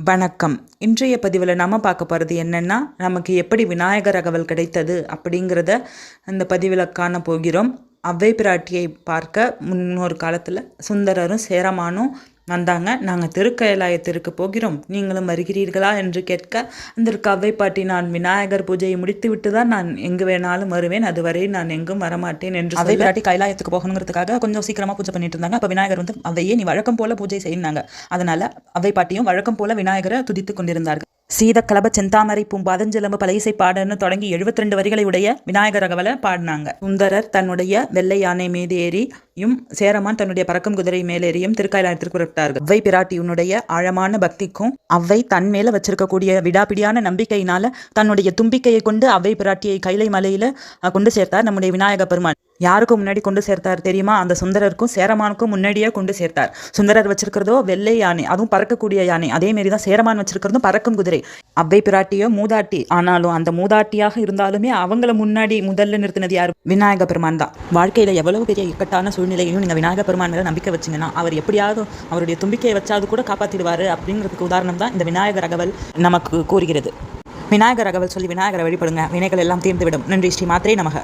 வணக்கம். இன்றைய பதிவில் நம்ம பார்க்க போகிறது என்னென்னா, நமக்கு எப்படி விநாயகர் அகவல் கிடைத்தது அப்படிங்கிறத அந்த பதிவில் காண போகிறோம். அவ்வை பிராட்டியை பார்க்க முன்னொரு காலத்தில் சுந்தரரும் சேரமானும் வந்தாங்க. நாங்கள் திருக்கயிலாயத்திற்கு போகிறோம், நீங்களும் வருகிறீர்களா என்று கேட்க, அதற்கு அவ்வை பாட்டி, நான் விநாயகர் பூஜையை முடித்துவிட்டு தான் நான் எங்கு வேணாலும் வருவேன், அதுவரை நான் எங்கும் வரமாட்டேன் என்று அவ்வை பிராட்டி கைலாயத்துக்கு போகணுங்கிறதுக்காக கொஞ்சம் சீக்கிரமாக பூஜை பண்ணிட்டு இருந்தாங்க. அப்போ விநாயகர் வந்து, அவ்வையே நீ வழக்கம் போல பூஜை செய்யினாங்க. அதனால அவ்வை பாட்டியும் வழக்கம் போல விநாயகரை துதித்து கொண்டிருந்தார்கள். சீத கலப செந்தாமரை பூம்பாதஞ்சலம்பு பலைசை பாடன்னு தொடங்கி 72 வரிகளை உடைய விநாயகர் அகவலை பாடினாங்க. சுந்தரர் தன்னுடைய வெள்ளை யானை மீது ஏறியும் சேரமான் தன்னுடைய பறக்கும் குதிரை மேலேறியும் திருக்கயிலாயத்திற்கு புறப்பட்டார்கள். அவ்வை பிராட்டியினுடைய ஆழமான பக்திக்கும் அவ்வை தன் மேல வச்சிருக்கக்கூடிய விடாபிடியான நம்பிக்கையினால தன்னுடைய தும்பிக்கையை கொண்டு அவ்வை பிராட்டியை கைலை மலையில கொண்டு சேர்த்தார் நம்முடைய விநாயக பெருமான். யாருக்கும் முன்னாடி கொண்டு சேர்த்தார் தெரியுமா? அந்த சுந்தரருக்கும் சேரமானுக்கும் முன்னாடியே கொண்டு சேர்த்தார். சுந்தரர் வச்சிருக்கிறதோ வெள்ளை யானை, அதுவும் பறக்கக்கூடிய யானை. அதே மாரி தான் சேரமான் வச்சிருக்கிறதும் பறக்கும் குதிரை. அவ்வை பிராட்டியோ மூதாட்டி, ஆனாலும் அந்த மூதாட்டியாக இருந்தாலுமே அவங்கள முன்னாடி முதல்ல நிறுத்தினது யார்? விநாயக பெருமான் தான். வாழ்க்கையில எவ்வளவு பெரிய இக்கட்டான சூழ்நிலையிலும் நீங்க விநாயக பெருமான் மேல நம்பிக்கை வச்சிங்கன்னா அவர் எப்படியாவது அவருடைய தும்பிக்கையை வச்சாது கூட காப்பாற்றிடுவாரு அப்படிங்கிறதுக்கு உதாரணம் தான் இந்த விநாயகர் அகவல் நமக்கு கூறுகிறது. விநாயகர் அகவல் சொல்லி விநாயகரை வழிபடுங்க, வினைகள் எல்லாம் தீர்ந்துவிடும். நன்றி. ஸ்ரீ மாத்ரே நமக.